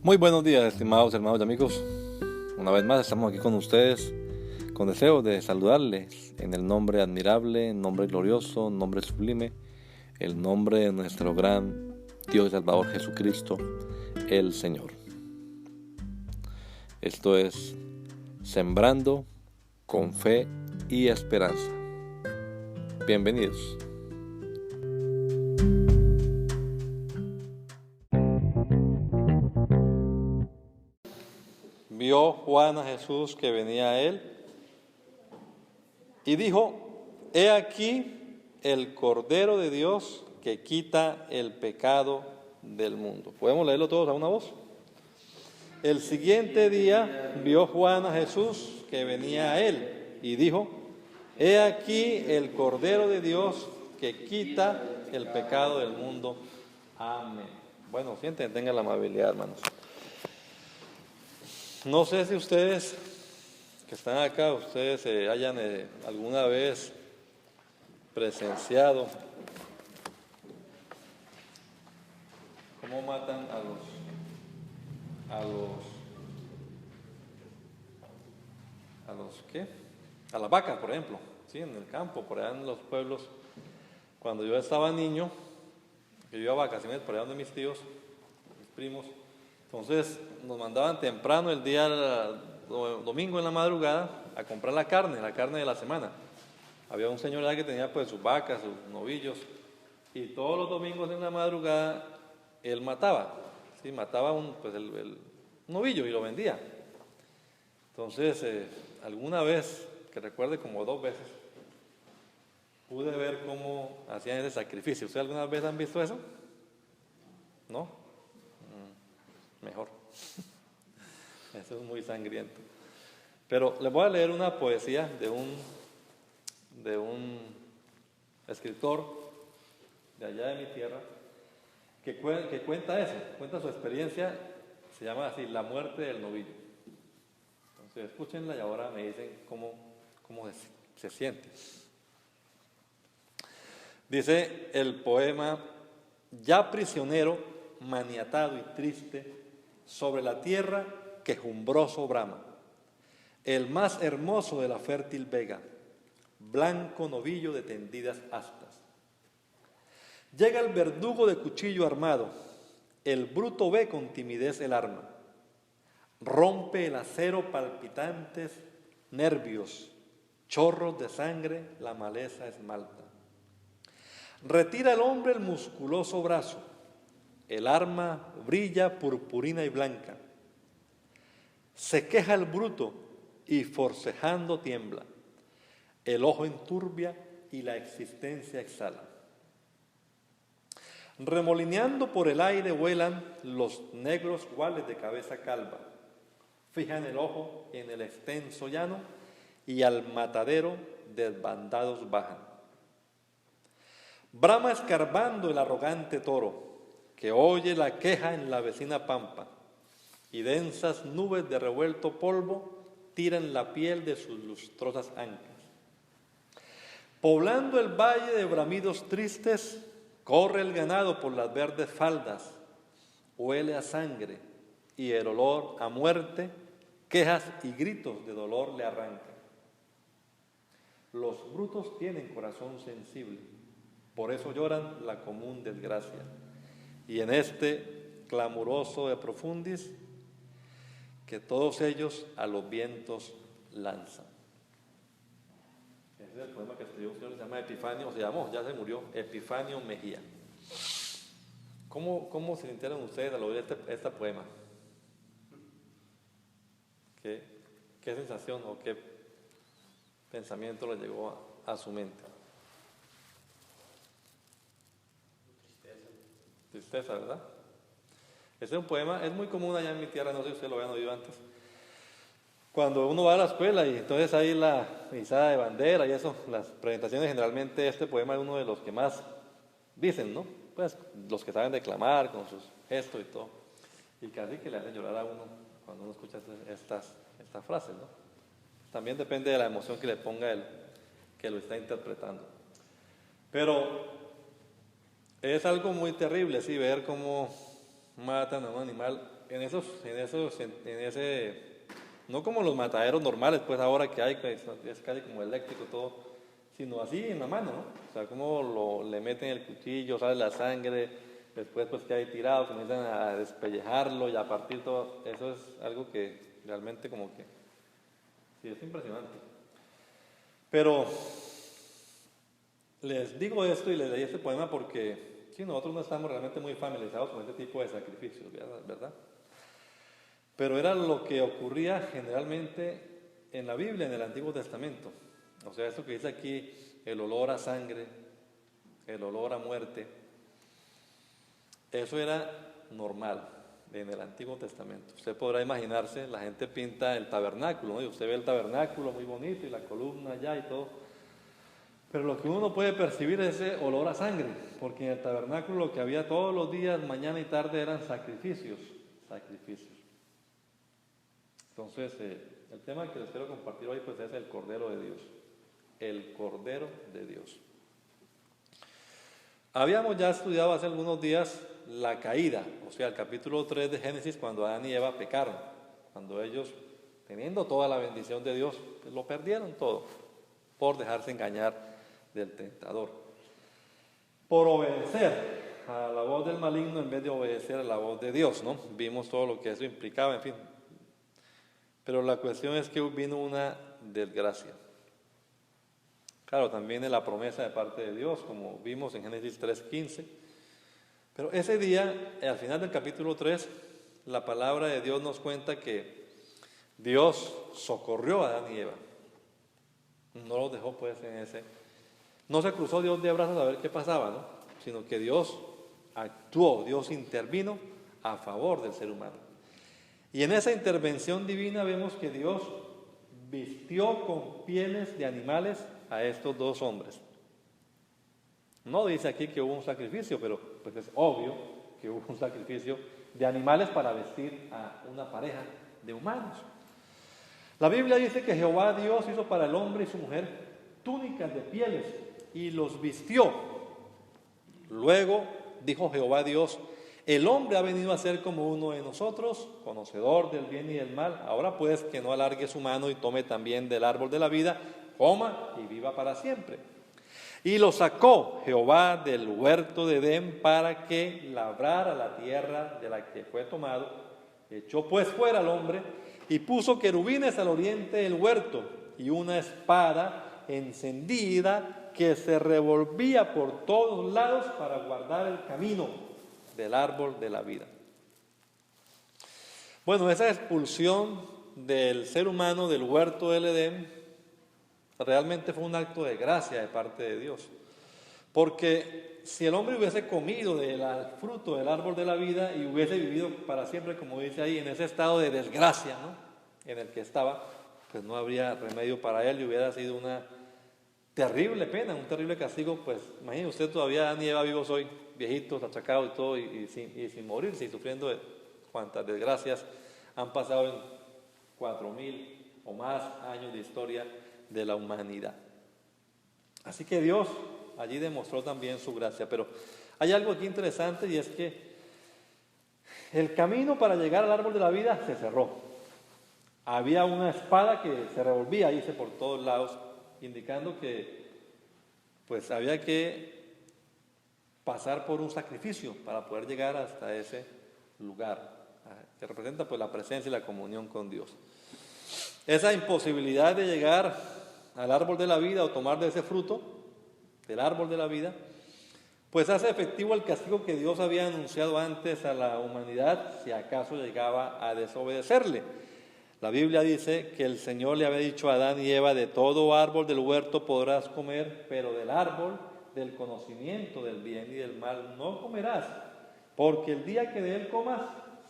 Muy buenos días, estimados hermanos y amigos. Una vez más estamos aquí con ustedes con deseo de saludarles en el nombre admirable, nombre glorioso, nombre sublime, el nombre de nuestro gran Dios y Salvador Jesucristo, el Señor. Esto es Sembrando con Fe y Esperanza. Bienvenidos. Vio Juan a Jesús que venía a él y dijo: He aquí el Cordero de Dios que quita el pecado del mundo. ¿Podemos leerlo todos a una voz? El siguiente día vio Juan a Jesús que venía a él y dijo: He aquí el Cordero de Dios que quita el pecado del mundo. Amén. Bueno, sienten, tengan la amabilidad, hermanos. No sé si ustedes que están acá, ustedes hayan alguna vez presenciado cómo matan a las vacas, por ejemplo, ¿sí? En el campo, por allá en los pueblos. Cuando yo estaba niño, que yo iba a vacaciones por allá donde mis tíos, mis primos, entonces nos mandaban temprano el día domingo en la madrugada a comprar la carne de la semana. Había un señor allá que tenía pues sus vacas, sus novillos, y todos los domingos en la madrugada él mataba, ¿sí? Mataba un novillo y lo vendía. Entonces, alguna vez, que recuerde como 2 veces, pude ver cómo hacían ese sacrificio. ¿Ustedes alguna vez han visto eso? ¿No? Mejor. Eso es muy sangriento. Pero les voy a leer una poesía de un escritor de allá de mi tierra que cuenta eso, cuenta su experiencia. Se llama así: La muerte del novillo. Entonces escúchenla y ahora me dicen cómo se siente. Dice el poema: ya prisionero, maniatado y triste, sobre la tierra quejumbroso brama, el más hermoso de la fértil vega, blanco novillo de tendidas astas. Llega el verdugo de cuchillo armado, el bruto ve con timidez el arma, rompe el acero palpitantes nervios, chorros de sangre la maleza esmalta. Retira el hombre el musculoso brazo, el arma brilla purpurina y blanca. Se queja el bruto y forcejando tiembla. El ojo enturbia y la existencia exhala. Remolineando por el aire vuelan los negros guales de cabeza calva. Fijan el ojo en el extenso llano y al matadero desbandados bajan. Brama escarbando el arrogante toro, que oye la queja en la vecina pampa, y densas nubes de revuelto polvo tiran la piel de sus lustrosas ancas. Poblando el valle de bramidos tristes, corre el ganado por las verdes faldas, huele a sangre y el olor a muerte, quejas y gritos de dolor le arrancan. Los brutos tienen corazón sensible, por eso lloran la común desgracia. Y en este clamoroso de profundis, que todos ellos a los vientos lanzan. Ese es el poema que escribió un señor que se llama Epifanio, ya se murió, Epifanio Mejía. ¿Cómo se sintieron ustedes al oír este poema? ¿Qué sensación o qué pensamiento les llegó a su mente? Tristeza, ¿verdad? Este es un poema, es muy común allá en mi tierra, no sé si ustedes lo habían oído antes. Cuando uno va a la escuela y entonces hay la izada de bandera y eso, las presentaciones, generalmente este poema es uno de los que más dicen, ¿no? Pues los que saben declamar con sus gestos y todo. Y casi que le hacen llorar a uno cuando uno escucha estas frases, ¿no? También depende de la emoción que le ponga el que lo está interpretando. Pero es algo muy terrible, sí, ver cómo matan a un animal en ese, no como los mataderos normales, pues ahora que hay, que es casi como eléctrico todo, sino así en la mano, ¿no? O sea, como le meten el cuchillo, sale la sangre, después pues queda ahí tirado, comienzan a despellejarlo y a partir todo, eso es algo que realmente como que, sí, es impresionante. Pero les digo esto y les leí este poema porque sí, nosotros no estamos realmente muy familiarizados con este tipo de sacrificios, ¿verdad? Pero era lo que ocurría generalmente en la Biblia, en el Antiguo Testamento. O sea, esto que dice aquí, el olor a sangre, el olor a muerte, eso era normal en el Antiguo Testamento. Usted podrá imaginarse, la gente pinta el tabernáculo, ¿no? Y usted ve el tabernáculo muy bonito y la columna allá y todo. Pero lo que uno no puede percibir es ese olor a sangre, porque en el tabernáculo lo que había todos los días, mañana y tarde, eran sacrificios. Entonces, el tema que les quiero compartir hoy pues es el Cordero de Dios. El Cordero de Dios. Habíamos ya estudiado hace algunos días la caída, o sea, el capítulo 3 de Génesis, cuando Adán y Eva pecaron, cuando ellos, teniendo toda la bendición de Dios, pues lo perdieron todo, por dejarse engañar del tentador, por obedecer a la voz del maligno en vez de obedecer a la voz de Dios, ¿no? Vimos todo lo que eso implicaba, en fin. Pero la cuestión es que vino una desgracia. Claro, también de la promesa de parte de Dios, como vimos en Génesis 3:15. Pero ese día, al final del capítulo 3, la palabra de Dios nos cuenta que Dios socorrió a Adán y Eva. No los dejó pues en ese. No se cruzó Dios de brazos a ver qué pasaba, ¿no? Sino que Dios actuó, Dios intervino a favor del ser humano. Y en esa intervención divina vemos que Dios vistió con pieles de animales a estos dos hombres. No dice aquí que hubo un sacrificio, pero pues es obvio que hubo un sacrificio de animales para vestir a una pareja de humanos. La Biblia dice que Jehová Dios hizo para el hombre y su mujer túnicas de pieles y los vistió. Luego dijo Jehová Dios: el hombre ha venido a ser como uno de nosotros, conocedor del bien y del mal. Ahora pues que no alargue su mano y tome también del árbol de la vida, coma y viva para siempre. Y lo sacó Jehová del huerto de Edén para que labrara la tierra de la que fue tomado. Echó pues fuera al hombre y puso querubines al oriente del huerto y una espada encendida que se revolvía por todos lados para guardar el camino del árbol de la vida. Bueno, esa expulsión del ser humano del huerto del Edén realmente fue un acto de gracia de parte de Dios. Porque si el hombre hubiese comido del fruto del árbol de la vida y hubiese vivido para siempre, como dice ahí, en ese estado de desgracia, ¿no?, en el que estaba, pues no habría remedio para él y hubiera sido una terrible pena, un terrible castigo. Pues imagínese usted todavía, Adán y Eva vivos hoy, viejitos, achacados y todo, y sin morirse y sufriendo de cuantas desgracias han pasado en 4,000 o más años de historia de la humanidad. Así que Dios allí demostró también su gracia. Pero hay algo aquí interesante, y es que el camino para llegar al árbol de la vida se cerró. Había una espada que se revolvía, dice, por todos lados, indicando que pues había que pasar por un sacrificio para poder llegar hasta ese lugar, que representa pues la presencia y la comunión con Dios. Esa imposibilidad de llegar al árbol de la vida o tomar de ese fruto del árbol de la vida, pues hace efectivo el castigo que Dios había anunciado antes a la humanidad si acaso llegaba a desobedecerle. La Biblia dice que el Señor le había dicho a Adán y Eva: de todo árbol del huerto podrás comer, pero del árbol del conocimiento del bien y del mal no comerás, porque el día que de él comas,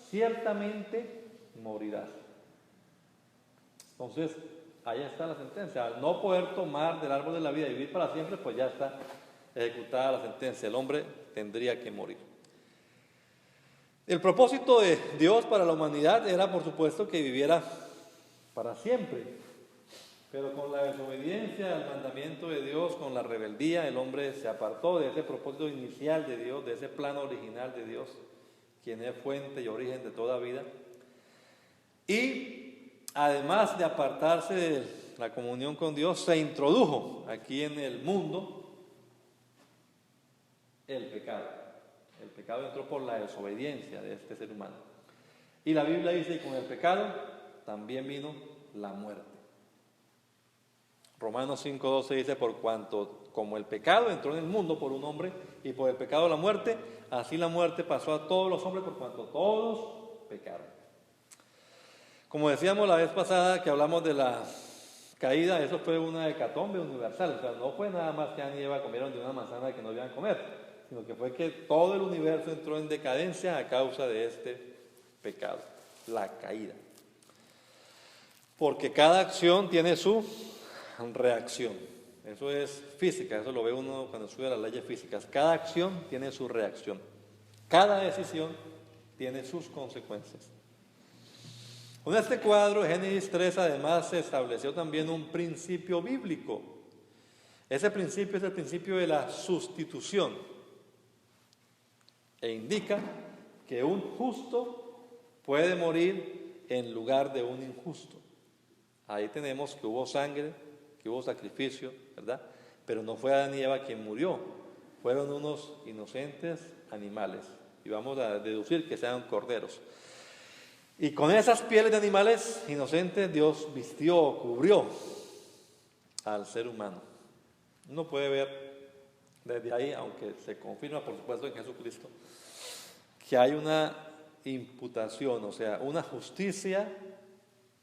ciertamente morirás. Entonces, ahí está la sentencia. Al no poder tomar del árbol de la vida y vivir para siempre, pues ya está ejecutada la sentencia. El hombre tendría que morir. El propósito de Dios para la humanidad era, por supuesto, que viviera para siempre. Pero con la desobediencia al mandamiento de Dios, con la rebeldía, el hombre se apartó de ese propósito inicial de Dios, de ese plan original de Dios, quien es fuente y origen de toda vida. Y además de apartarse de la comunión con Dios, se introdujo aquí en el mundo el pecado. El pecado entró por la desobediencia de este ser humano. Y la Biblia dice que con el pecado también vino la muerte. Romanos 5:12 dice: por cuanto como el pecado entró en el mundo por un hombre, y por el pecado la muerte, así la muerte pasó a todos los hombres por cuanto todos pecaron. Como decíamos la vez pasada que hablamos de la caída, eso fue una hecatombe universal. O sea, no fue nada más que Adán y Eva comieron de una manzana que no debían comer, sino que fue que todo el universo entró en decadencia a causa de este pecado, la caída. Porque cada acción tiene su reacción. Eso es física, eso lo ve uno cuando estudia las leyes físicas. Cada acción tiene su reacción. Cada decisión tiene sus consecuencias. Con este cuadro, Génesis 3, además, se estableció también un principio bíblico. Ese principio es el principio de la sustitución. E indica que un justo puede morir en lugar de un injusto. Ahí tenemos que hubo sangre, que hubo sacrificio, ¿verdad? Pero no fue Adán y Eva quien murió, fueron unos inocentes animales. Y vamos a deducir que sean corderos. Y con esas pieles de animales inocentes, Dios vistió, cubrió al ser humano. Uno puede ver desde ahí, aunque se confirma por supuesto en Jesucristo, que hay una imputación, o sea, una justicia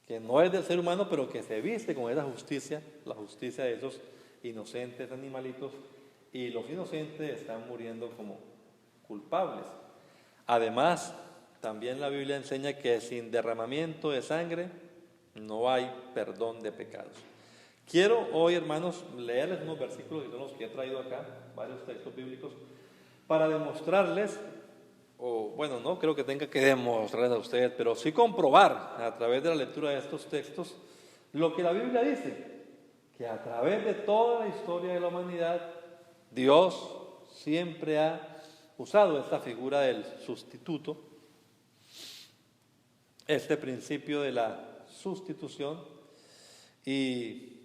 que no es del ser humano, pero que se viste con esa justicia, la justicia de esos inocentes animalitos, y los inocentes están muriendo como culpables. Además, también la Biblia enseña que sin derramamiento de sangre no hay perdón de pecados. Quiero hoy, hermanos, leerles unos versículos que son los que he traído acá, varios textos bíblicos, para demostrarles, o bueno, no creo que tenga que demostrarles a ustedes, pero sí comprobar a través de la lectura de estos textos lo que la Biblia dice, que a través de toda la historia de la humanidad, Dios siempre ha usado esta figura del sustituto, este principio de la sustitución, y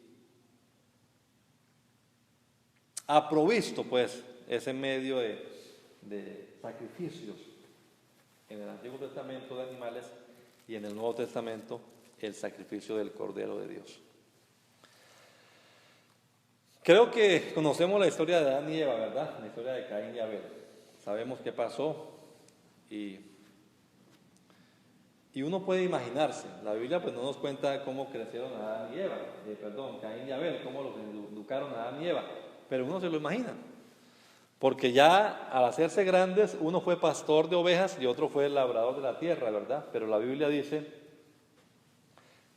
ha provisto pues ese medio de sacrificios en el Antiguo Testamento de animales y en el Nuevo Testamento el sacrificio del Cordero de Dios. Creo que conocemos la historia de Adán y Eva, ¿verdad? La historia de Caín y Abel. Sabemos qué pasó y uno puede imaginarse. La Biblia pues no nos cuenta cómo crecieron Adán y Eva, Caín y Abel, cómo los educaron a Adán y Eva, pero uno se lo imagina. Porque ya al hacerse grandes, uno fue pastor de ovejas y otro fue labrador de la tierra, ¿verdad? Pero la Biblia dice,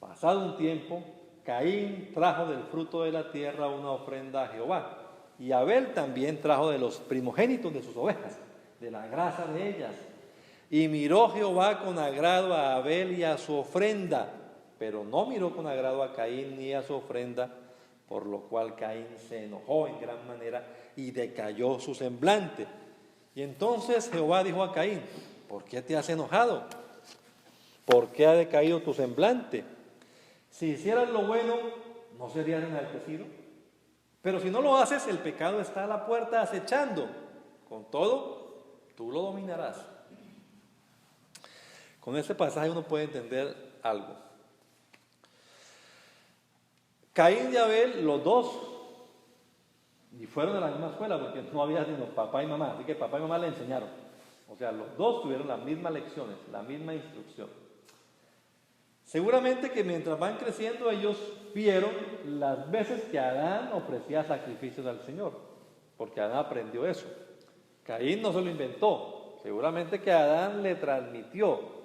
pasado un tiempo, Caín trajo del fruto de la tierra una ofrenda a Jehová. Y Abel también trajo de los primogénitos de sus ovejas, de la grasa de ellas. Y miró Jehová con agrado a Abel y a su ofrenda, pero no miró con agrado a Caín ni a su ofrenda, por lo cual Caín se enojó en gran manera y decayó su semblante. Y entonces Jehová dijo a Caín, ¿por qué te has enojado? ¿Por qué ha decaído tu semblante? Si hicieras lo bueno, ¿no serías enaltecido? Pero si no lo haces, el pecado está a la puerta acechando. Con todo, tú lo dominarás. Con este pasaje uno puede entender algo. Caín y Abel, los dos, y fueron de la misma escuela, porque no había sino papá y mamá, así que papá y mamá le enseñaron. O sea, los dos tuvieron las mismas lecciones, la misma instrucción. Seguramente que mientras van creciendo ellos vieron las veces que Adán ofrecía sacrificios al Señor, porque Adán aprendió eso. Caín no se lo inventó, seguramente que Adán le transmitió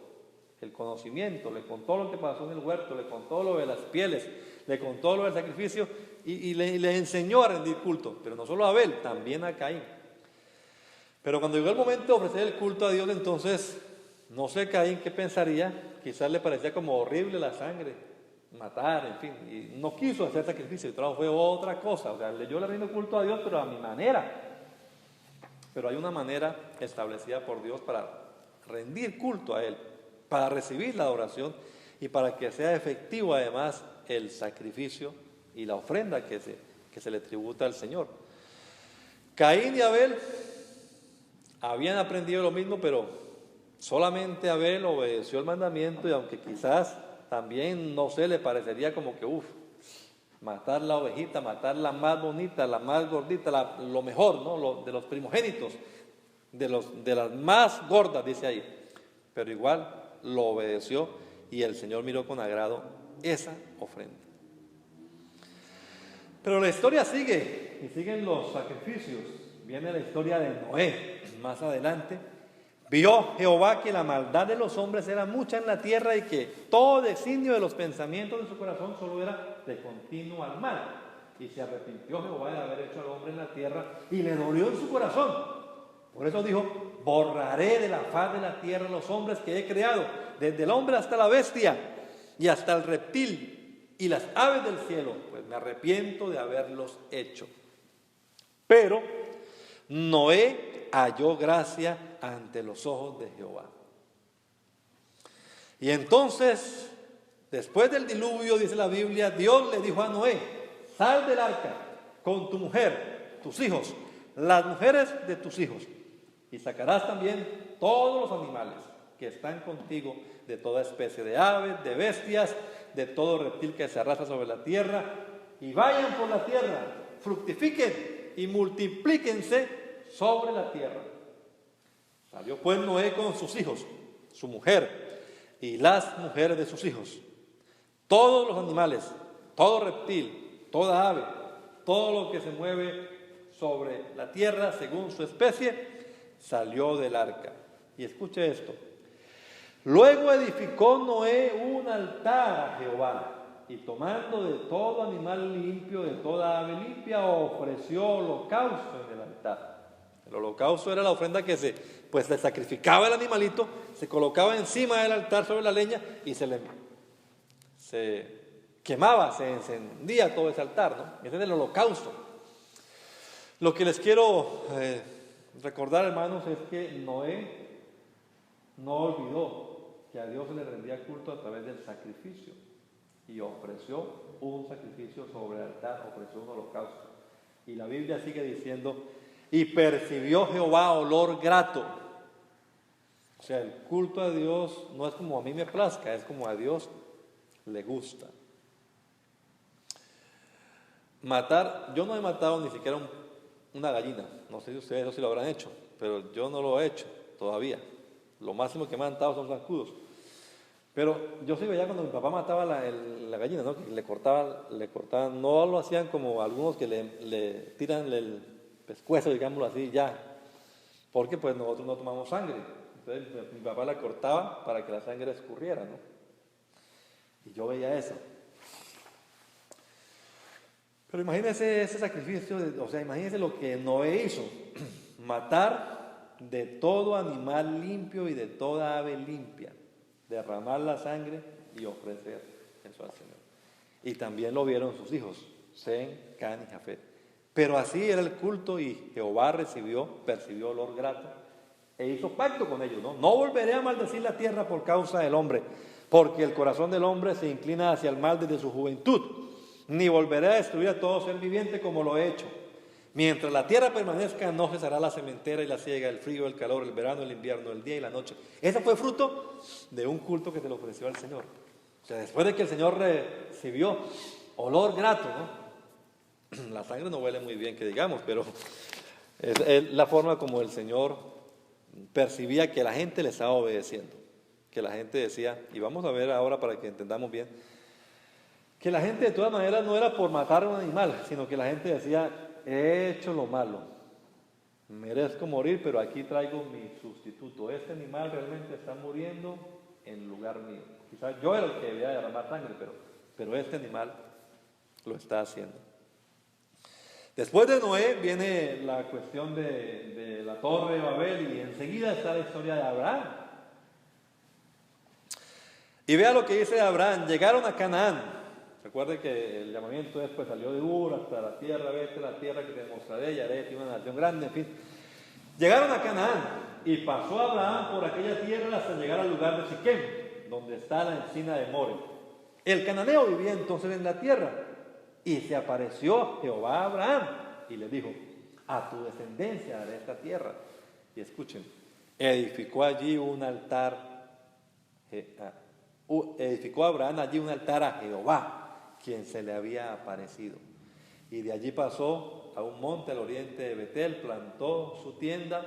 el conocimiento, le contó lo que pasó en el huerto, le contó lo de las pieles, le contó lo del sacrificio y le enseñó a rendir culto, pero no solo a Abel, también a Caín. Pero cuando llegó el momento de ofrecer el culto a Dios, entonces, no sé Caín qué pensaría, quizás le parecía como horrible la sangre, matar, en fin, y no quiso hacer sacrificio, el trabajo fue otra cosa, o sea, yo le rindo culto a Dios, pero a mi manera. Pero hay una manera establecida por Dios para rendir culto a Él, para recibir la adoración y para que sea efectivo además el sacrificio y la ofrenda que se le tributa al Señor. Caín y Abel habían aprendido lo mismo, pero solamente Abel obedeció el mandamiento, y aunque quizás también, no sé, le parecería como que, matar la ovejita, matar la más bonita, la más gordita, lo mejor, ¿no? De los primogénitos, de las más gordas, dice ahí. Pero igual lo obedeció y el Señor miró con agrado esa ofrenda. Pero la historia sigue, y siguen los sacrificios. Viene la historia de Noé, más adelante. Vio Jehová que la maldad de los hombres era mucha en la tierra, y que todo designio de los pensamientos de su corazón solo era de continuo al mal. Y se arrepintió Jehová de haber hecho al hombre en la tierra, y le dolió en su corazón. Por eso dijo: borraré de la faz de la tierra los hombres que he creado, desde el hombre hasta la bestia, y hasta el reptil, y las aves del cielo, pues me arrepiento de haberlos hecho. Pero Noé halló gracia ante los ojos de Jehová. Y entonces, después del diluvio, dice la Biblia, Dios le dijo a Noé: sal del arca con tu mujer, tus hijos, las mujeres de tus hijos, y sacarás también todos los animales que están contigo, de toda especie de aves, de bestias, de todo reptil que se arrastra sobre la tierra, y vayan por la tierra, fructifiquen y multiplíquense sobre la tierra. Salió pues Noé con sus hijos, su mujer y las mujeres de sus hijos, todos los animales, todo reptil, toda ave, todo lo que se mueve sobre la tierra según su especie, salió del arca. Y escuche esto: luego edificó Noé un altar a Jehová, y tomando de todo animal limpio, de toda ave limpia, ofreció holocausto en el altar. El holocausto era la ofrenda que se sacrificaba el animalito, se colocaba encima del altar sobre la leña, y se quemaba, se encendía todo ese altar, ¿no? Ese es el holocausto. Lo que les quiero recordar, hermanos, es que Noé no olvidó que a Dios se le rendía culto a través del sacrificio, y ofreció un sacrificio sobre el altar, ofreció un holocausto. Y la Biblia sigue diciendo: y percibió Jehová olor grato. O sea, el culto a Dios no es como a mí me plazca, es como a Dios le gusta. Matar, yo no he matado ni siquiera una gallina, no sé si ustedes eso sí lo habrán hecho, pero yo no lo he hecho todavía. Lo máximo que me han matado son zancudos. Pero yo sí veía cuando mi papá mataba la gallina, ¿no? Que le cortaban, no lo hacían como algunos que le tiran el pescuezo, digámoslo así, ya, porque pues nosotros no tomamos sangre. Entonces mi papá la cortaba para que la sangre escurriera, ¿no? Y yo veía eso. Pero imagínense ese sacrificio, o sea, imagínense lo que Noé hizo: matar de todo animal limpio y de toda ave limpia, derramar la sangre y ofrecer eso al Señor. Y también lo vieron sus hijos, Sem, Can y Jafet. Pero así era el culto, y Jehová percibió olor grato, e hizo pacto con ellos, ¿no? No volveré a maldecir la tierra por causa del hombre, porque el corazón del hombre se inclina hacia el mal desde su juventud, ni volveré a destruir a todo ser viviente como lo he hecho. Mientras la tierra permanezca, no cesará la sementera y la siega, el frío, el calor, el verano, el invierno, el día y la noche. Eso fue fruto de un culto que se le ofreció al Señor. O sea, después de que el Señor recibió olor grato, ¿no? La sangre no huele muy bien, que digamos, pero es la forma como el Señor percibía que la gente le estaba obedeciendo. Que la gente decía, y vamos a ver ahora para que entendamos bien, que la gente de todas maneras no era por matar a un animal, sino que la gente decía: he hecho lo malo, merezco morir, pero aquí traigo mi sustituto. Este animal realmente está muriendo en lugar mío. Quizás yo era el que debía derramar sangre, pero este animal lo está haciendo. Después de Noé viene la cuestión de la torre de Babel, y enseguida está la historia de Abraham. Y vea lo que dice Abraham: llegaron a Canaán. Recuerde que el llamamiento después salió de Ur hasta la tierra, vete a la tierra que te mostraré, y haré de ti una nación grande, en fin. Llegaron a Canaán y pasó Abraham por aquella tierra hasta llegar al lugar de Siquem, donde está la encina de More. El cananeo vivía entonces en la tierra y se apareció Jehová a Abraham y le dijo: a tu descendencia daré esta tierra. Y escuchen, edificó Abraham allí un altar a Jehová, quien se le había aparecido. Y de allí pasó a un monte al oriente de Betel, plantó su tienda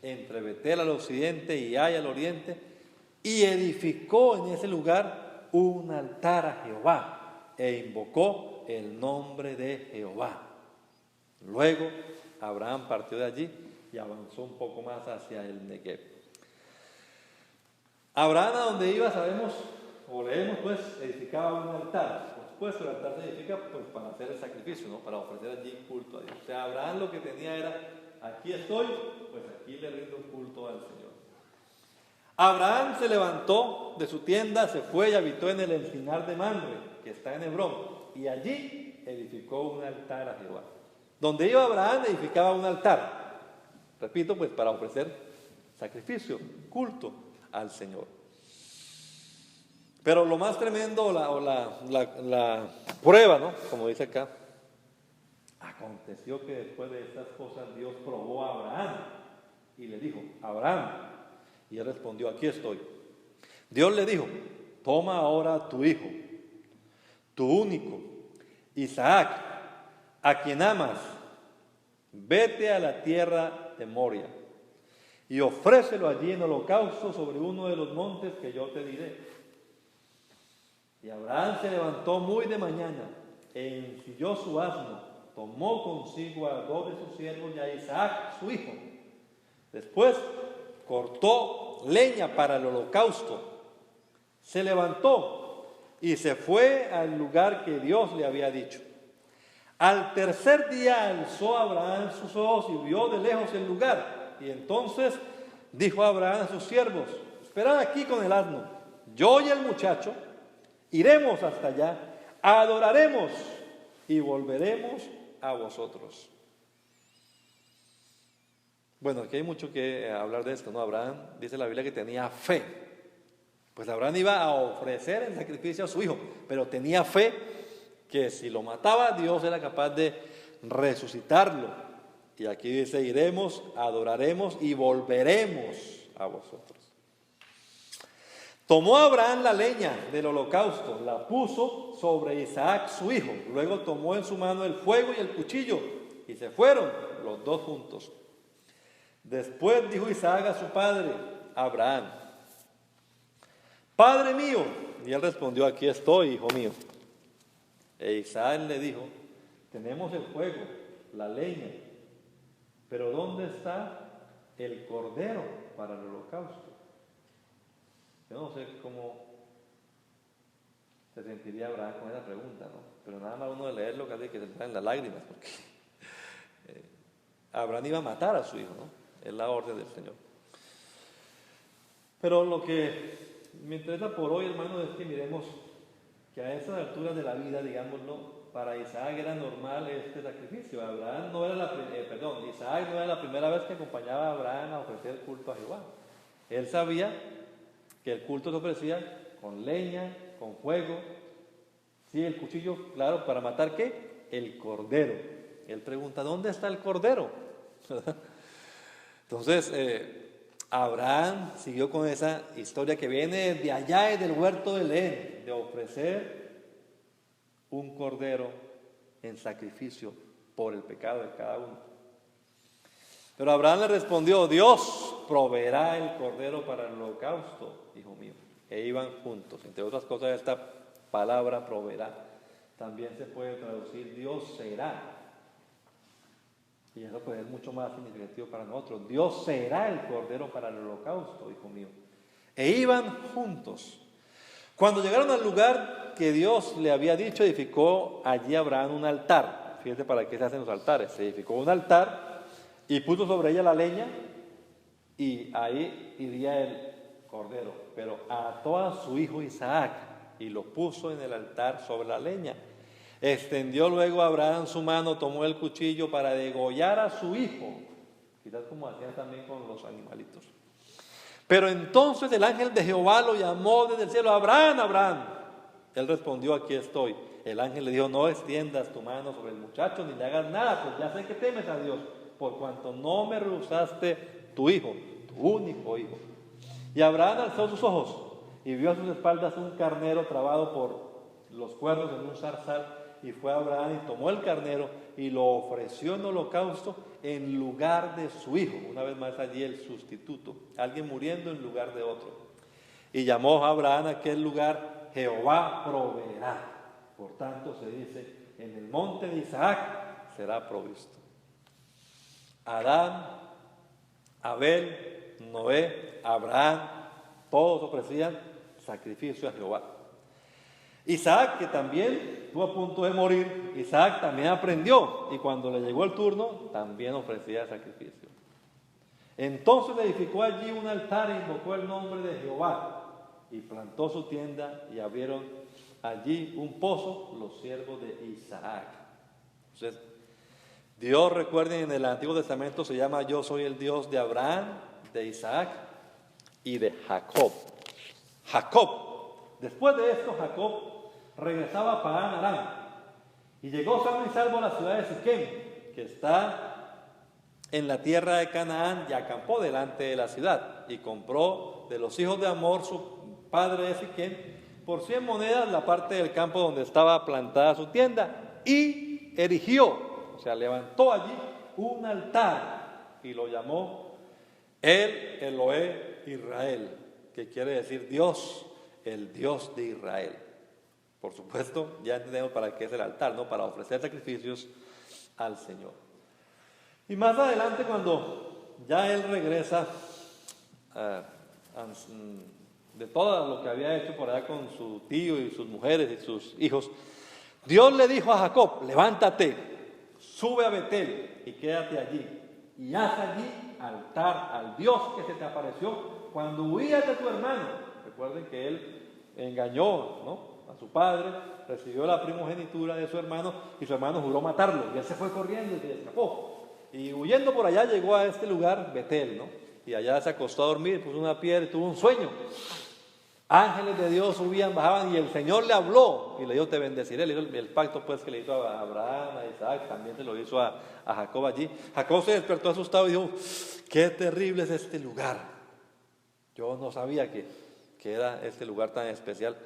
entre Betel al occidente y Ai al oriente, y edificó en ese lugar un altar a Jehová, e invocó el nombre de Jehová. Luego Abraham partió de allí y avanzó un poco más hacia el Negev. Abraham, a donde iba, sabemos, o leemos, pues, edificaba un altar. Por supuesto, el altar se edifica pues para hacer el sacrificio, ¿no? Para ofrecer allí culto a Dios. O sea, Abraham lo que tenía era: aquí estoy, pues aquí le rindo culto al Señor. Abraham se levantó de su tienda, se fue y habitó en el encinar de Mamre, que está en Hebrón, y allí edificó un altar a Jehová. Donde iba Abraham, edificaba un altar. Repito, pues para ofrecer sacrificio, culto al Señor. Pero lo más tremendo, la prueba, ¿no? Como dice acá, aconteció que después de estas cosas Dios probó a Abraham y le dijo: Abraham. Y él respondió: aquí estoy. Dios le dijo: toma ahora tu hijo, tu único, Isaac, a quien amas, vete a la tierra de Moria y ofrécelo allí en holocausto sobre uno de los montes que yo te diré. Y Abraham se levantó muy de mañana, e ensilló su asno, tomó consigo a 2 de sus siervos y a Isaac su hijo. Después cortó leña para el holocausto, se levantó y se fue al lugar que Dios le había dicho. Al tercer día alzó Abraham sus ojos y vio de lejos el lugar. Y entonces dijo Abraham a sus siervos: esperad aquí con el asno, yo y el muchacho iremos hasta allá, adoraremos y volveremos a vosotros. Bueno, aquí hay mucho que hablar de esto, ¿no? Abraham, dice la Biblia, que tenía fe. Pues Abraham iba a ofrecer el sacrificio a su hijo, pero tenía fe que si lo mataba, Dios era capaz de resucitarlo. Y aquí dice: iremos, adoraremos y volveremos a vosotros. Tomó Abraham la leña del holocausto, la puso sobre Isaac su hijo. Luego tomó en su mano el fuego y el cuchillo y se fueron los dos juntos. Después dijo Isaac a su padre, Abraham: Padre mío. Y él respondió: aquí estoy, hijo mío. E Isaac le dijo: tenemos el fuego, la leña, pero ¿dónde está el cordero para el holocausto? Yo no sé cómo se sentiría Abraham con esa pregunta, ¿no? Pero nada más uno de leerlo casi que se le salen las lágrimas, porque Abraham iba a matar a su hijo, ¿no? Es la orden del Señor. Pero lo que me interesa por hoy, hermanos, es que miremos que a esas alturas de la vida, digámoslo, para Isaac era normal este sacrificio. Isaac no era la primera vez que acompañaba a Abraham a ofrecer culto a Jehová. Él sabía que el culto se ofrecía con leña, con fuego, sí, el cuchillo, claro, ¿para matar qué? El cordero. Él pregunta: ¿dónde está el cordero? Entonces, Abraham siguió con esa historia que viene de allá, desde el huerto de Edén, de ofrecer un cordero en sacrificio por el pecado de cada uno. Pero Abraham le respondió: Dios proveerá el cordero para el holocausto, hijo mío. E iban juntos. Entre otras cosas, esta palabra proveerá también se puede traducir Dios será. Y eso pues es mucho más significativo para nosotros. Dios será el cordero para el holocausto, hijo mío. E iban juntos. Cuando llegaron al lugar que Dios le había dicho, edificó allí Abraham un altar. Fíjense para qué se hacen los altares. Se edificó un altar y puso sobre ella la leña, y ahí iría el cordero. Pero ató a su hijo Isaac y lo puso en el altar sobre la leña. Extendió luego Abraham su mano, tomó el cuchillo para degollar a su hijo. quizás como hacían también con los animalitos. Pero entonces el ángel de Jehová lo llamó desde el cielo: Abraham, Abraham. Él respondió: aquí estoy. El ángel le dijo: no extiendas tu mano sobre el muchacho ni le hagas nada, pues ya sé que temes a Dios, por cuanto no me rehusaste tu hijo, tu único hijo. Y Abraham alzó sus ojos y vio a sus espaldas un carnero trabado por los cuernos en un zarzal, y fue Abraham y tomó el carnero y lo ofreció en holocausto en lugar de su hijo. Una vez más allí el sustituto, alguien muriendo en lugar de otro. Y llamó a Abraham a aquel lugar: Jehová proveerá. Por tanto se dice: en el monte de Isaac será provisto. Adán, Abel, Noé, Abraham, todos ofrecían sacrificio a Jehová. Isaac, que también estuvo a punto de morir, Isaac también aprendió, y cuando le llegó el turno, también ofrecía sacrificio. Entonces edificó allí un altar e invocó el nombre de Jehová, y plantó su tienda, y abrieron allí un pozo los siervos de Isaac. Entonces, Dios, recuerden, en el Antiguo Testamento se llama: yo soy el Dios de Abraham, de Isaac y de Jacob. Jacob. Después de esto, Jacob regresaba a Padán Aram y llegó sano y salvo a la ciudad de Siquem, que está en la tierra de Canaán, y acampó delante de la ciudad, y compró de los hijos de Hamor, su padre de Siquem, por 100 monedas la parte del campo donde estaba plantada su tienda, y erigió, o sea, levantó allí un altar y lo llamó El Elohe Israel, que quiere decir Dios, el Dios de Israel. Por supuesto, ya entendemos para qué es el altar, ¿no? Para ofrecer sacrificios al Señor. Y más adelante, cuando ya él regresa de todo lo que había hecho por allá con su tío y sus mujeres y sus hijos, Dios le dijo a Jacob: levántate, sube a Betel y quédate allí, y haz allí altar al Dios que se te apareció cuando huías de tu hermano. Recuerden que él engañó, ¿no?, a su padre, recibió la primogenitura de su hermano, y su hermano juró matarlo, y él se fue corriendo y se escapó, y huyendo por allá llegó a este lugar, Betel, ¿no? Y allá se acostó a dormir, puso una piedra y tuvo un sueño. Ángeles de Dios subían, bajaban, y el Señor le habló y le dijo: te bendeciré. Le hizo el pacto pues que le hizo a Abraham, a Isaac, también se lo hizo a Jacob allí. Jacob se despertó asustado y dijo: qué terrible es este lugar. Yo no sabía que era este lugar tan especial.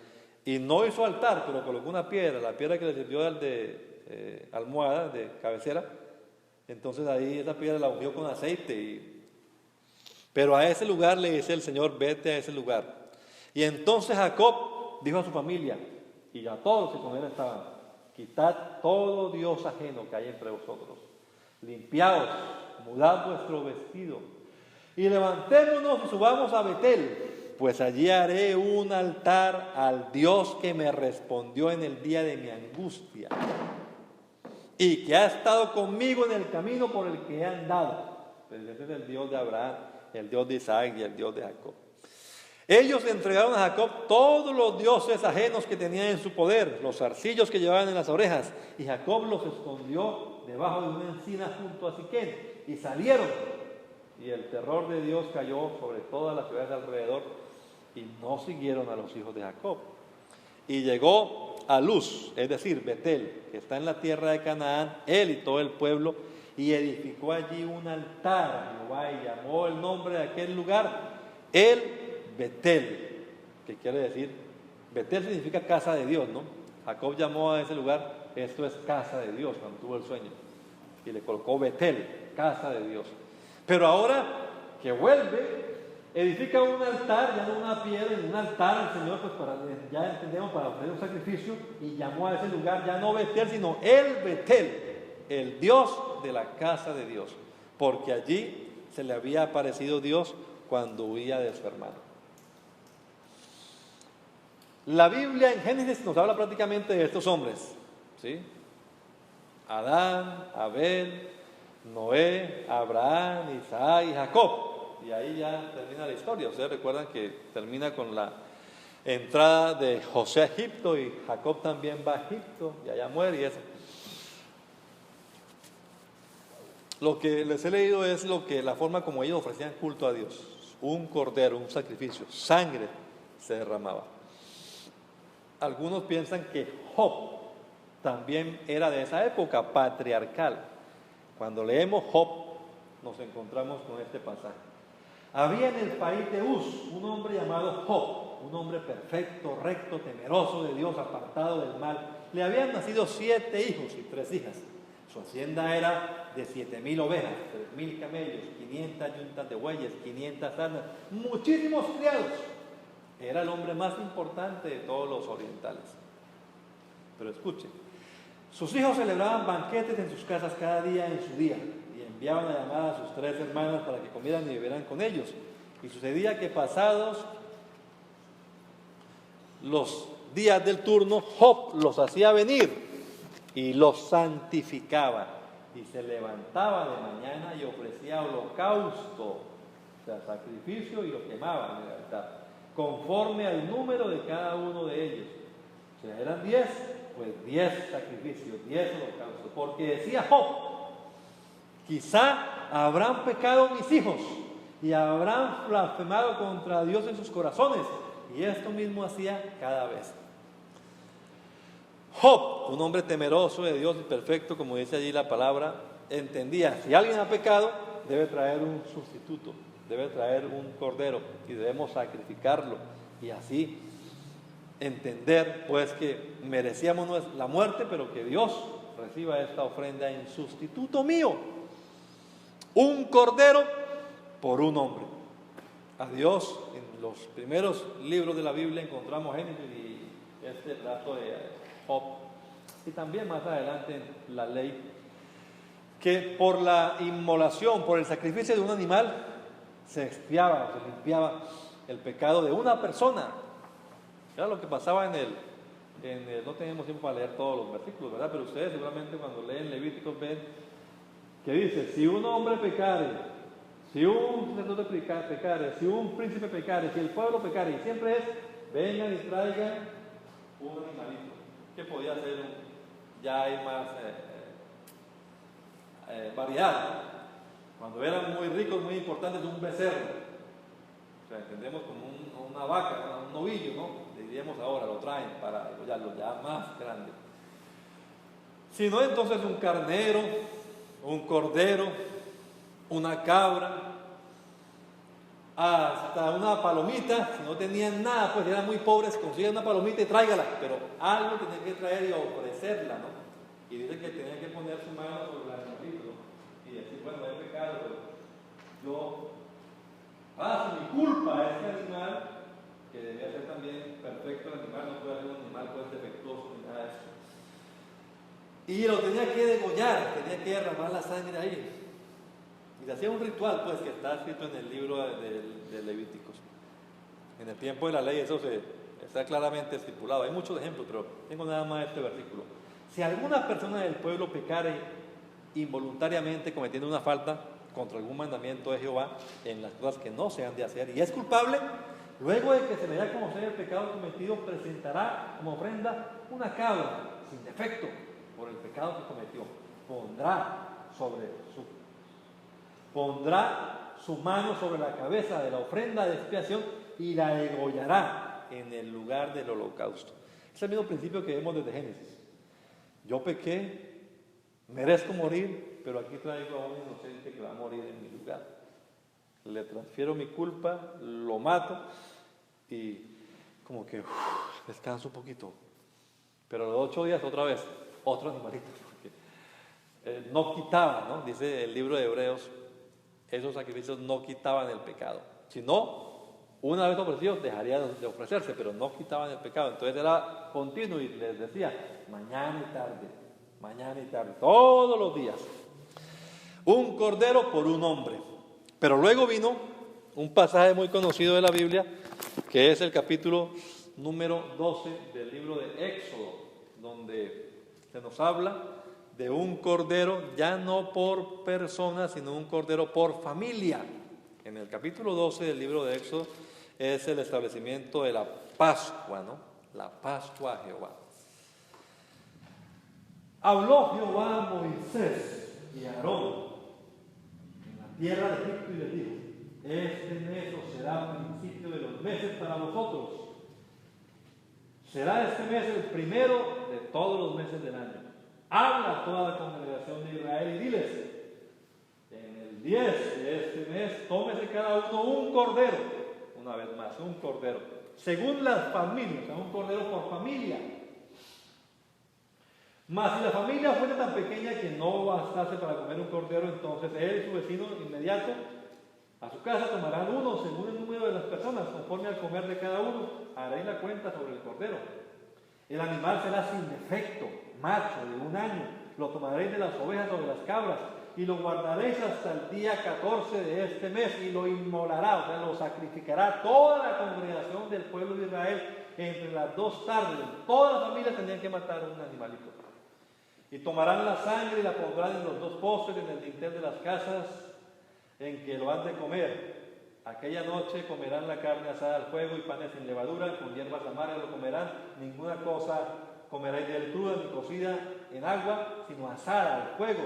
Y no hizo altar, pero colocó una piedra, la piedra que le sirvió de almohada, de cabecera. Entonces ahí esa piedra la ungió con aceite. Pero a ese lugar le dice el Señor: vete a ese lugar. Y entonces Jacob dijo a su familia y a todos los que con él estaban: quitad todo Dios ajeno que hay entre vosotros, limpiaos, mudad vuestro vestido, y levantémonos y subamos a Betel, pues allí haré un altar al Dios que me respondió en el día de mi angustia, y que ha estado conmigo en el camino por el que he andado. Pues ese es el Dios de Abraham, el Dios de Isaac y el Dios de Jacob. Ellos le entregaron a Jacob todos los dioses ajenos que tenían en su poder, los zarcillos que llevaban en las orejas, y Jacob los escondió debajo de una encina junto a Siquem, y salieron, y el terror de Dios cayó sobre todas las ciudades alrededor, y no siguieron a los hijos de Jacob. Y llegó a Luz, es decir, Betel, que está en la tierra de Canaán, él y todo el pueblo, y edificó allí un altar a Jehová, y llamó el nombre de aquel lugar El Betel, que quiere decir, Betel significa casa de Dios, ¿no? Jacob llamó a ese lugar: esto es casa de Dios, cuando tuvo el sueño, y le colocó Betel, casa de Dios. Pero ahora que vuelve, edifica un altar, ya no una piedra, en un altar al Señor, pues ya entendemos, para ofrecer un sacrificio, y llamó a ese lugar ya no Betel, sino El Betel, el Dios de la casa de Dios, porque allí se le había aparecido Dios cuando huía de su hermano. La Biblia en Génesis nos habla prácticamente de estos hombres, ¿sí? Adán, Abel, Noé, Abraham, Isaac y Jacob. Y ahí ya termina la historia. Ustedes recuerdan que termina con la entrada de José a Egipto, y Jacob también va a Egipto y allá muere y eso. Lo que les he leído es la forma como ellos ofrecían culto a Dios. Un cordero, un sacrificio, sangre se derramaba. Algunos piensan que Job también era de esa época patriarcal. Cuando leemos Job, nos encontramos con este pasaje. Había en el país de Uz un hombre llamado Job, un hombre perfecto, recto, temeroso de Dios, apartado del mal. Le habían nacido 7 hijos y 3 hijas. Su hacienda era de 7,000 ovejas, 3,000 camellos, 500 yuntas de bueyes, 500 asnas, muchísimos criados. Era el hombre más importante de todos los orientales. Pero escuchen, sus hijos celebraban banquetes en sus casas cada día en su día y enviaban a llamar a sus 3 hermanas para que comieran y bebieran con ellos. Y sucedía que pasados los días del turno, Job los hacía venir y los santificaba, y se levantaba de mañana y ofrecía holocausto, o sea, sacrificio, y lo quemaba en el altar, conforme al número de cada uno de ellos. O sea, eran 10, pues 10 sacrificios, 10 holocaustos, porque decía Job, quizá habrán pecado mis hijos y habrán blasfemado contra Dios en sus corazones, y esto mismo hacía cada vez. Job, un hombre temeroso de Dios y perfecto, como dice allí la palabra, entendía, si alguien ha pecado, debe traer un sustituto, debe traer un cordero y debemos sacrificarlo, y así entender pues que merecíamos la muerte, pero que Dios reciba esta ofrenda en sustituto mío. Un cordero por un hombre. A Dios, en los primeros libros de la Biblia encontramos Génesis y este relato de Job, y también más adelante en la ley, que por la inmolación, por el sacrificio de un animal, se expiaba, se limpiaba el pecado de una persona. Era lo que pasaba no tenemos tiempo para leer todos los versículos, ¿verdad? Pero ustedes seguramente cuando leen Levíticos ven que dice, si un hombre pecare, si un sacerdote pecare, si un príncipe pecare, si el pueblo pecare, y siempre es, vengan y traigan un animalito. ¿Qué podía ser? Ya hay más variedad. Cuando eran muy ricos, muy importantes, un becerro. O sea, entendemos como una vaca, un novillo, ¿no? Le diríamos ahora, lo traen para degollarlo ya más grande. Si no, entonces un carnero, un cordero, una cabra, hasta una palomita. Si no tenían nada, pues eran muy pobres, consigan una palomita y tráigala, pero algo tenían que traer y ofrecerla, ¿no? Y dice que tenían que poner su mano sobre el animalito, ¿no? Y decir, bueno, he pecado, pero yo paso mi culpa a este animal, que debía ser también perfecto el animal, no puede ser un animal pues defectuoso ni nada de eso. Y lo tenía que degollar, tenía que derramar la sangre ahí. Y se hacía un ritual, pues, que está escrito en el libro de Levíticos. En el tiempo de la ley eso está claramente estipulado. Hay muchos ejemplos, pero tengo nada más este versículo. Si alguna persona del pueblo pecare involuntariamente cometiendo una falta contra algún mandamiento de Jehová en las cosas que no se han de hacer y es culpable, luego de que se le dé a conocer el pecado cometido, presentará como ofrenda una cabra sin defecto por el pecado que cometió. Pondrá su mano sobre la cabeza de la ofrenda de expiación y la degollará en el lugar del holocausto. Es el mismo principio que vemos desde Génesis. Yo pequé, merezco morir, pero aquí traigo a un inocente que va a morir en mi lugar. Le transfiero mi culpa, lo mato y como que descanso un poquito. Pero a los 8 días otra vez, otro animalito. Porque no quitaba, ¿no? Dice el libro de Hebreos, esos sacrificios no quitaban el pecado. Si no, una vez ofrecidos dejarían de ofrecerse, pero no quitaban el pecado. Entonces era continuo y les decía, mañana y tarde, todos los días. Un cordero por un hombre. Pero luego vino un pasaje muy conocido de la Biblia, que es el capítulo número 12 del libro de Éxodo, donde se nos habla de un cordero ya no por persona, sino un cordero por familia. En el capítulo 12 del libro de Éxodo es el establecimiento de la Pascua, ¿no? La Pascua a Jehová. Habló Jehová a Moisés y a Aarón tierra de Egipto y les dijo: este mes os será principio de los meses para vosotros. Será este mes el primero de todos los meses del año. Habla a toda la congregación de Israel y diles: en el 10 de este mes tómese cada uno un cordero, una vez más, un cordero, según las familias, o sea, un cordero por familia. Mas si la familia fuera tan pequeña que no bastase para comer un cordero, entonces él y su vecino inmediato a su casa tomarán uno según el número de las personas, conforme al comer de cada uno. Haréis la cuenta sobre el cordero. El animal será sin defecto, macho de 1 año. Lo tomaréis de las ovejas o de las cabras, y lo guardaréis hasta el día 14 de este mes, y lo inmolará, o sea, lo sacrificará toda la congregación del pueblo de Israel entre las 2 tardes. Todas las familias tendrían que matar un animalito. Y tomarán la sangre y la pondrán en los 2 postes, en el dintel de las casas en que lo han de comer. Aquella noche comerán la carne asada al fuego y panes sin levadura, con hierbas amargas lo comerán. Ninguna cosa comeréis de él cruda ni cocida en agua, sino asada al fuego,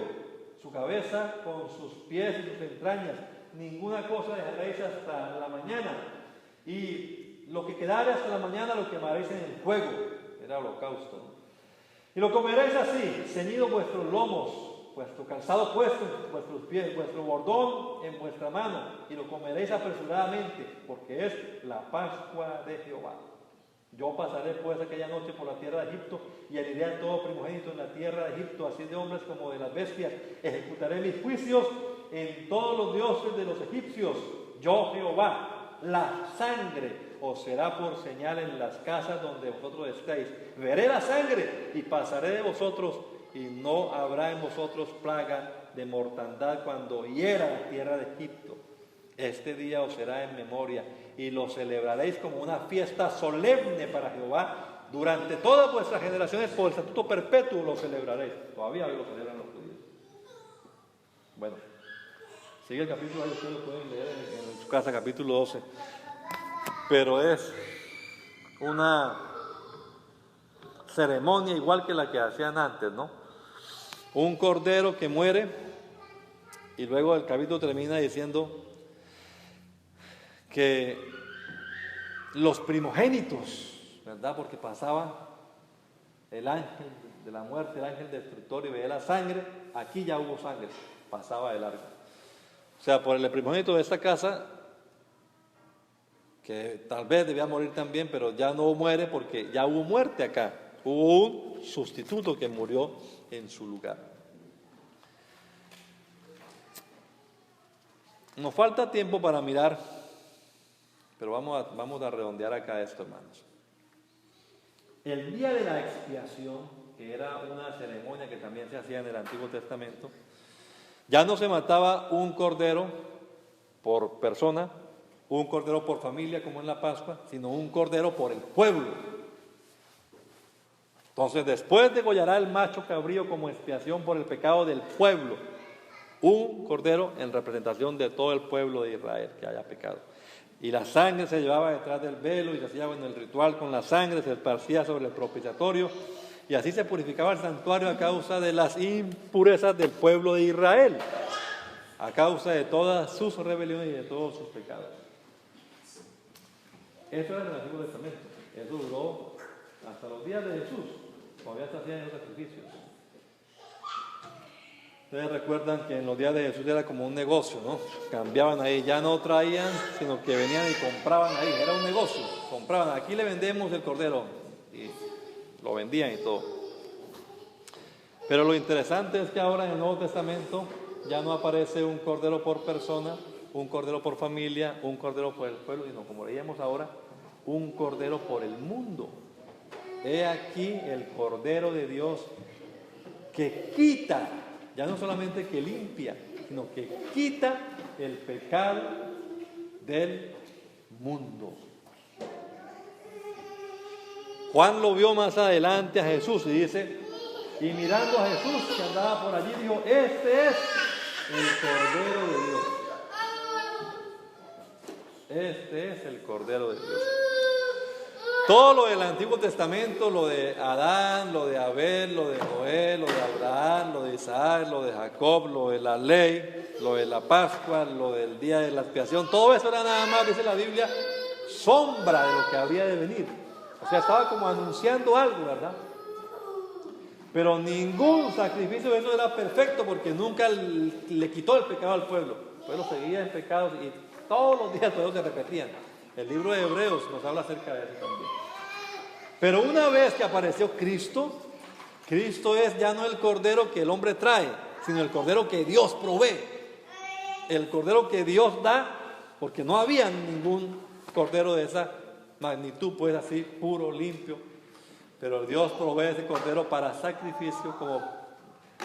su cabeza con sus pies y sus entrañas. Ninguna cosa dejaréis hasta la mañana, y lo que quedare hasta la mañana lo quemaréis en el fuego. Era holocausto, ¿no? Y lo comeréis así, ceñidos vuestros lomos, vuestro calzado puesto en vuestros pies, vuestro bordón en vuestra mano, y lo comeréis apresuradamente, porque es la Pascua de Jehová. Yo pasaré pues aquella noche por la tierra de Egipto, y heriré a todo primogénito en la tierra de Egipto, así de hombres como de las bestias. Ejecutaré mis juicios en todos los dioses de los egipcios. Yo Jehová. La sangre os será por señal en las casas donde vosotros estéis. Veré la sangre y pasaré de vosotros, y no habrá en vosotros plaga de mortandad cuando hiera la tierra de Egipto. Este día os será en memoria, y lo celebraréis como una fiesta solemne para Jehová. Durante todas vuestras generaciones, por el estatuto perpetuo lo celebraréis. Todavía hoy lo celebran los judíos. Bueno, sigue el capítulo, ahí ustedes lo pueden leer en su casa, capítulo 12. Pero es una ceremonia igual que la que hacían antes, ¿no? Un cordero que muere, y luego el capítulo termina diciendo que los primogénitos, ¿verdad? Porque pasaba el ángel de la muerte, el ángel destructor, y veía la sangre. Aquí ya hubo sangre, pasaba de largo. O sea, por el primogénito de esta casa, que tal vez debía morir también, pero ya no muere porque ya hubo muerte acá. Hubo un sustituto que murió en su lugar. Nos falta tiempo para mirar, pero vamos a redondear acá esto, hermanos. El día de la expiación, que era una ceremonia que también se hacía en el Antiguo Testamento, ya no se mataba un cordero por persona, un cordero por familia como en la Pascua, sino un cordero por el pueblo. Entonces, después degollará el macho cabrío como expiación por el pecado del pueblo, un cordero en representación de todo el pueblo de Israel que haya pecado. Y la sangre se llevaba detrás del velo, y se hacía el ritual con la sangre, se esparcía sobre el propiciatorio, y así se purificaba el santuario a causa de las impurezas del pueblo de Israel, a causa de todas sus rebeliones y de todos sus pecados. Eso era en el Antiguo Testamento. Eso duró hasta los días de Jesús. Todavía se hacían esos sacrificios. Ustedes recuerdan que en los días de Jesús era como un negocio, ¿no? Cambiaban ahí, ya no traían, sino que venían y compraban ahí. Era un negocio. Compraban, aquí le vendemos el cordero, y lo vendían y todo. Pero lo interesante es que ahora en el Nuevo Testamento ya no aparece un cordero por persona, un cordero por familia, un cordero por el pueblo, sino, como leíamos ahora, un cordero por el mundo. He aquí el Cordero de Dios que quita, ya no solamente que limpia, sino que quita el pecado del mundo. Juan lo vio más adelante a Jesús y dice, y mirando a Jesús que andaba por allí, dijo, este es el Cordero de Dios. Este es el Cordero de Dios. Todo lo del Antiguo Testamento, lo de Adán, lo de Abel, lo de Noé, lo de Abraham, lo de Isaac, lo de Jacob, lo de la ley, lo de la Pascua, lo del día de la expiación, todo eso era nada más, dice la Biblia, sombra de lo que había de venir. O sea, estaba como anunciando algo, ¿verdad? Pero ningún sacrificio de eso era perfecto, porque nunca le quitó el pecado al pueblo. El pueblo seguía en pecados y todos los días todos se repetían. El libro de Hebreos nos habla acerca de eso también. Pero una vez que apareció Cristo, Cristo es ya no el cordero que el hombre trae, sino el cordero que Dios provee. El cordero que Dios da, porque no había ningún cordero de esa magnitud, pues así, puro, limpio. Pero Dios provee ese cordero para sacrificio, como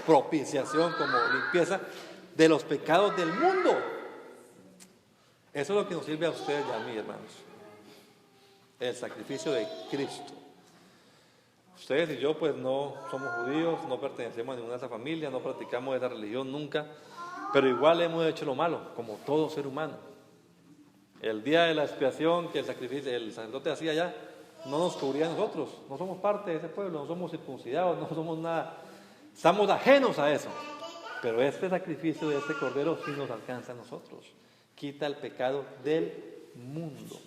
propiciación, como limpieza de los pecados del mundo. Eso es lo que nos sirve a ustedes y a mí, hermanos. El sacrificio de Cristo. Ustedes y yo pues no somos judíos, no pertenecemos a ninguna de esas familias, no practicamos esa religión nunca, pero igual hemos hecho lo malo, como todo ser humano. El día de la expiación que el sacerdote hacía allá, no nos cubría a nosotros, no somos parte de ese pueblo, no somos circuncidados, no somos nada, estamos ajenos a eso. Pero este sacrificio de este cordero sí nos alcanza a nosotros, quita el pecado del mundo.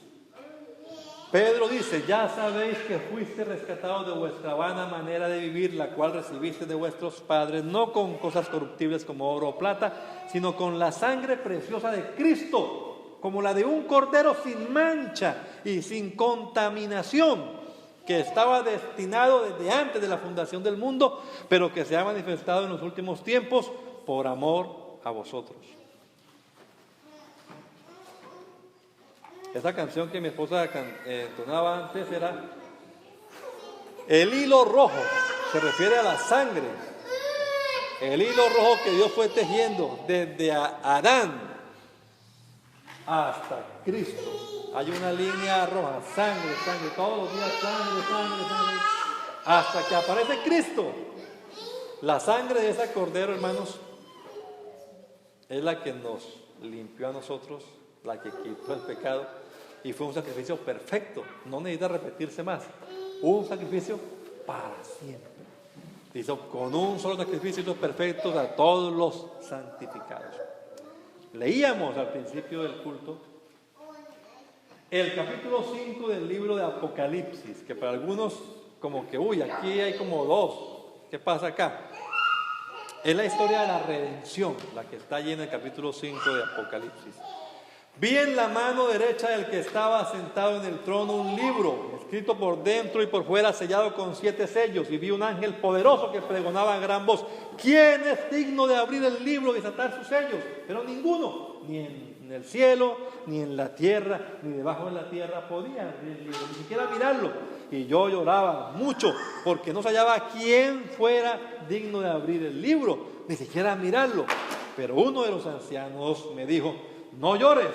Pedro dice, ya sabéis que fuiste rescatados de vuestra vana manera de vivir, la cual recibiste de vuestros padres, no con cosas corruptibles como oro o plata, sino con la sangre preciosa de Cristo, como la de un cordero sin mancha y sin contaminación, que estaba destinado desde antes de la fundación del mundo, pero que se ha manifestado en los últimos tiempos por amor a vosotros. Esa canción que mi esposa entonaba antes era el hilo rojo, se refiere a la sangre. El hilo rojo que Dios fue tejiendo desde Adán hasta Cristo. Hay una línea roja, sangre, sangre, todos los días sangre, sangre, sangre, hasta que aparece Cristo. La sangre de ese cordero, hermanos, es la que nos limpió a nosotros, la que quitó el pecado, y fue un sacrificio perfecto, no necesita repetirse más, un sacrificio para siempre. Hizo con un solo sacrificio los perfectos a todos los santificados. Leíamos al principio del culto el capítulo 5 del libro de Apocalipsis, que para algunos como que, aquí hay como dos, ¿qué pasa acá? Es la historia de la redención, la que está allí en el capítulo 5 de Apocalipsis. Vi en la mano derecha del que estaba sentado en el trono un libro, escrito por dentro y por fuera, sellado con 7 sellos, y vi un ángel poderoso que pregonaba a gran voz: ¿quién es digno de abrir el libro y desatar sus sellos? Pero ninguno, ni en el cielo, ni en la tierra, ni debajo de la tierra podía abrir el libro, ni siquiera mirarlo. Y yo lloraba mucho, porque no se hallaba quién fuera digno de abrir el libro, ni siquiera mirarlo. Pero uno de los ancianos me dijo: no llores,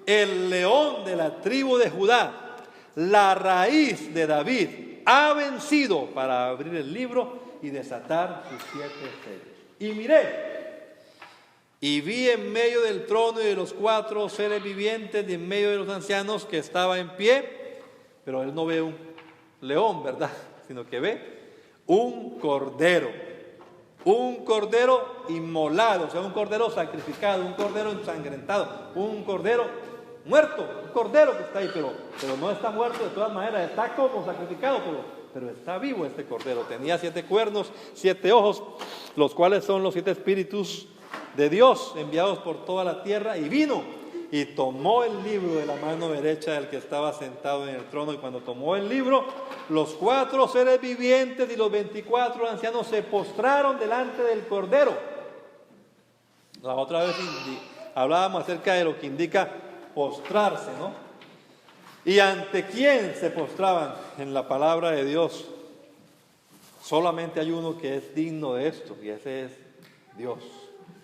el león de la tribu de Judá, la raíz de David, ha vencido para abrir el libro y desatar sus 7 sellos. Y miré, y vi en medio del trono y de los 4 seres vivientes y en medio de los ancianos que estaba en pie, pero él no ve un león, ¿verdad? Sino que ve un cordero inmolado, o sea, un cordero sacrificado, un cordero ensangrentado, un cordero muerto, un cordero que está ahí, pero no está muerto de todas maneras, está como sacrificado, pero está vivo este cordero. Tenía 7 cuernos, 7 ojos, los cuales son los 7 espíritus de Dios enviados por toda la tierra, y vino y tomó el libro de la mano derecha del que estaba sentado en el trono. Y cuando tomó el libro, los 4 seres vivientes y los 24 ancianos se postraron delante del cordero. La otra vez hablábamos acerca de lo que indica postrarse, ¿no? ¿Y ante quién se postraban? En la palabra de Dios solamente hay uno que es digno de esto, y ese es Dios.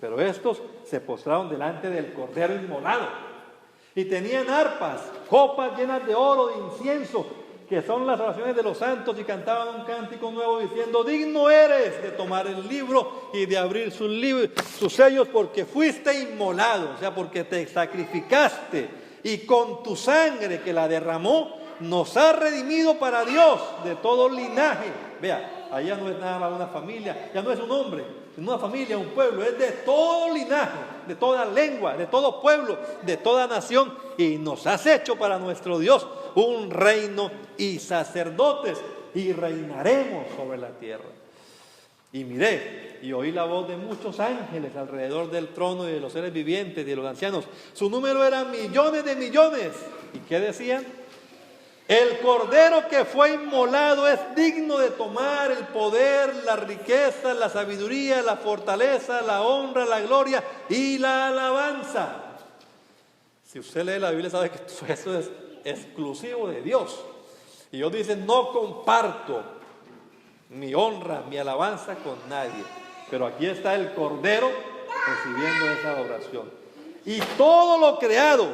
Pero estos se postraron delante del cordero inmolado, y tenían arpas, copas llenas de oro, de incienso, que son las oraciones de los santos, y cantaban un cántico nuevo diciendo: digno eres de tomar el libro y de abrir sus sellos, porque fuiste inmolado, o sea, porque te sacrificaste, y con tu sangre que la derramó nos ha redimido para Dios de todo linaje. Vea, ahí ya no es nada más una familia, ya no es un hombre, una familia, un pueblo, es de todo linaje, de toda lengua, de todo pueblo, de toda nación, y nos has hecho para nuestro Dios un reino y sacerdotes, y reinaremos sobre la tierra. Y miré y oí la voz de muchos ángeles alrededor del trono y de los seres vivientes y de los ancianos. Su número era millones de millones. ¿Y qué decían? El cordero que fue inmolado es digno de tomar el poder, la riqueza, la sabiduría, la fortaleza, la honra, la gloria y la alabanza. Si usted lee la Biblia sabe que eso es exclusivo de Dios. Y Dios dice, no comparto mi honra, mi alabanza con nadie. Pero aquí está el cordero recibiendo esa oración. Y todo lo creado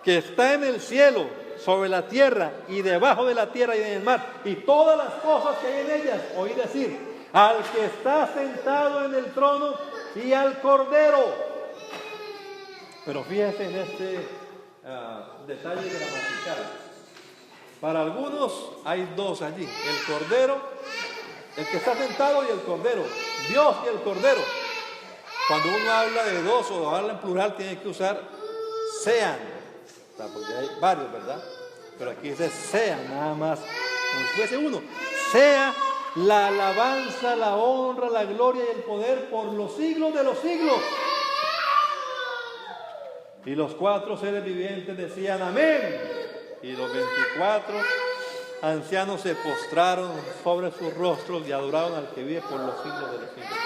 que está en el cielo, sobre la tierra y debajo de la tierra y en el mar, y todas las cosas que hay en ellas, oí decir, al que está sentado en el trono y al cordero. Pero fíjense en este detalle gramatical. Para algunos hay dos allí, el cordero, el que está sentado y el cordero, Dios y el cordero. Cuando uno habla de dos o habla en plural tiene que usar sean. Porque hay varios, ¿verdad? Pero aquí dice sea, nada más, como si fuese uno. Sea la alabanza, la honra, la gloria y el poder por los siglos de los siglos. Y los 4 seres vivientes decían amén. Y los 24 ancianos se postraron sobre sus rostros y adoraron al que vive por los siglos de los siglos.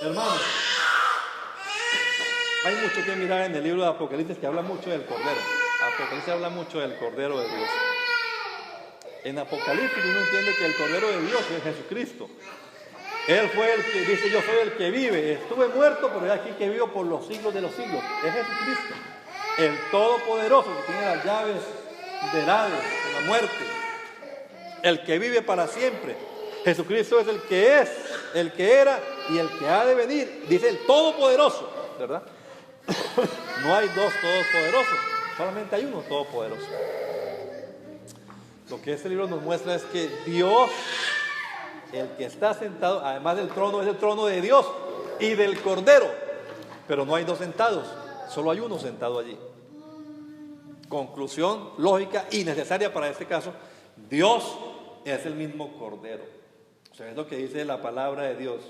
Hermanos, hay mucho que mirar en el libro de Apocalipsis que habla mucho del Cordero. Apocalipsis habla mucho del Cordero de Dios. En Apocalipsis uno entiende que el Cordero de Dios es Jesucristo. Él fue el que dice, yo soy el que vive. Estuve muerto, pero es aquí que vivo por los siglos de los siglos. Es Jesucristo. El Todopoderoso que tiene las llaves del Hades, de la muerte. El que vive para siempre. Jesucristo es el que es, el que era y el que ha de venir. Dice el Todopoderoso, ¿verdad? No hay dos todopoderosos, solamente hay uno todopoderoso. Lo que este libro nos muestra es que Dios, el que está sentado, además del trono, es el trono de Dios y del Cordero. Pero no hay dos sentados, solo hay uno sentado allí. Conclusión lógica y necesaria para este caso: Dios es el mismo Cordero. O sea, es lo que dice la palabra de Dios,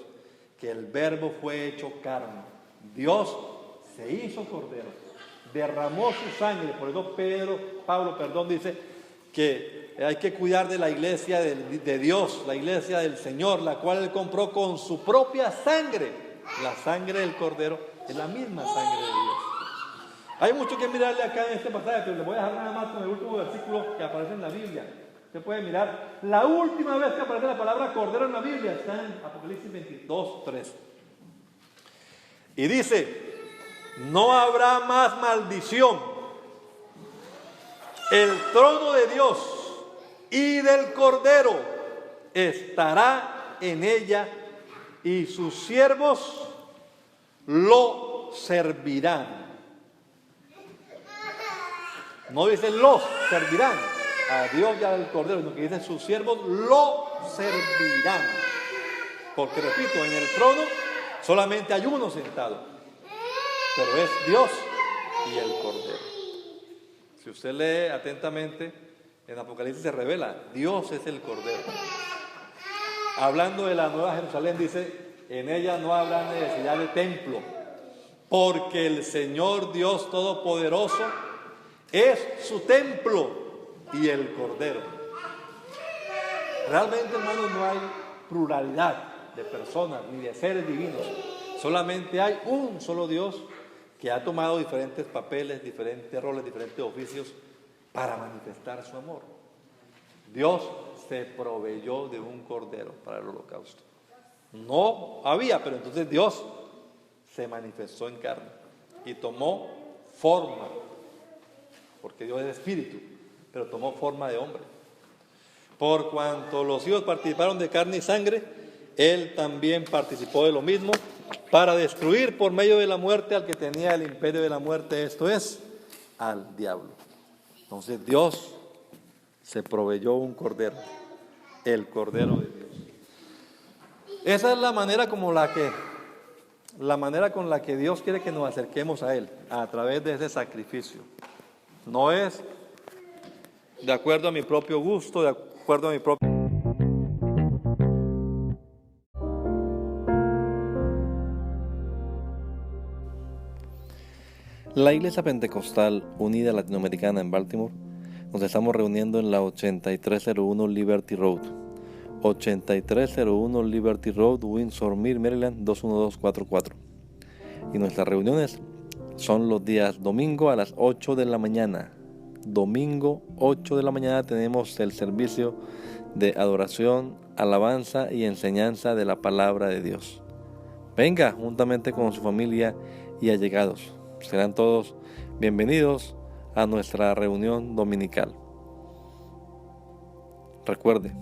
que el Verbo fue hecho carne. Dios se hizo cordero, derramó su sangre. Por eso Pablo dice que hay que cuidar de la iglesia de Dios, la iglesia del Señor, la cual Él compró con su propia sangre. La sangre del cordero es la misma sangre de Dios. Hay mucho que mirarle acá en este pasaje, pero le voy a dejar nada más con el último versículo que aparece en la Biblia. Usted puede mirar, la última vez que aparece la palabra cordero en la Biblia está en Apocalipsis 22:3. Y dice, no habrá más maldición. El trono de Dios y del Cordero estará en ella y sus siervos lo servirán. No dice los servirán a Dios y al Cordero, sino que dice sus siervos lo servirán. Porque repito, en el trono solamente hay uno sentado, pero es Dios y el Cordero. Si usted lee atentamente, en Apocalipsis se revela, Dios es el Cordero. Hablando de la Nueva Jerusalén, dice, en ella no habrá necesidad de templo, porque el Señor Dios Todopoderoso es su templo y el Cordero. Realmente, hermanos, no hay pluralidad de personas ni de seres divinos. Solamente hay un solo Dios que ha tomado diferentes papeles, diferentes roles, diferentes oficios para manifestar su amor. Dios se proveyó de un cordero para el holocausto. No había, pero entonces Dios se manifestó en carne y tomó forma, porque Dios es espíritu, pero tomó forma de hombre. Por cuanto los hijos participaron de carne y sangre, Él también participó de lo mismo, para destruir por medio de la muerte al que tenía el imperio de la muerte, esto es, al diablo. Entonces Dios se proveyó un cordero, el Cordero de Dios. Esa es la manera con la que Dios quiere que nos acerquemos a Él, a través de ese sacrificio. No es de acuerdo a mi propio gusto, de acuerdo a mi propio... La Iglesia Pentecostal Unida Latinoamericana en Baltimore, nos estamos reuniendo en la 8301 Liberty Road. 8301 Liberty Road, Windsor Mill, Maryland 21244. Y nuestras reuniones son los días domingo a las 8 de la mañana. Domingo 8 de la mañana tenemos el servicio de adoración, alabanza y enseñanza de la palabra de Dios. Venga juntamente con su familia y allegados. Serán todos bienvenidos a nuestra reunión dominical. Recuerde,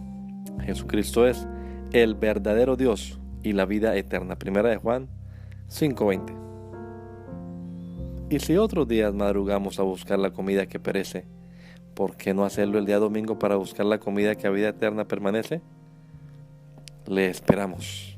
Jesucristo es el verdadero Dios y la vida eterna. Primera de Juan 5:20. Y si otros días madrugamos a buscar la comida que perece, ¿por qué no hacerlo el día domingo para buscar la comida que a vida eterna permanece? Le esperamos.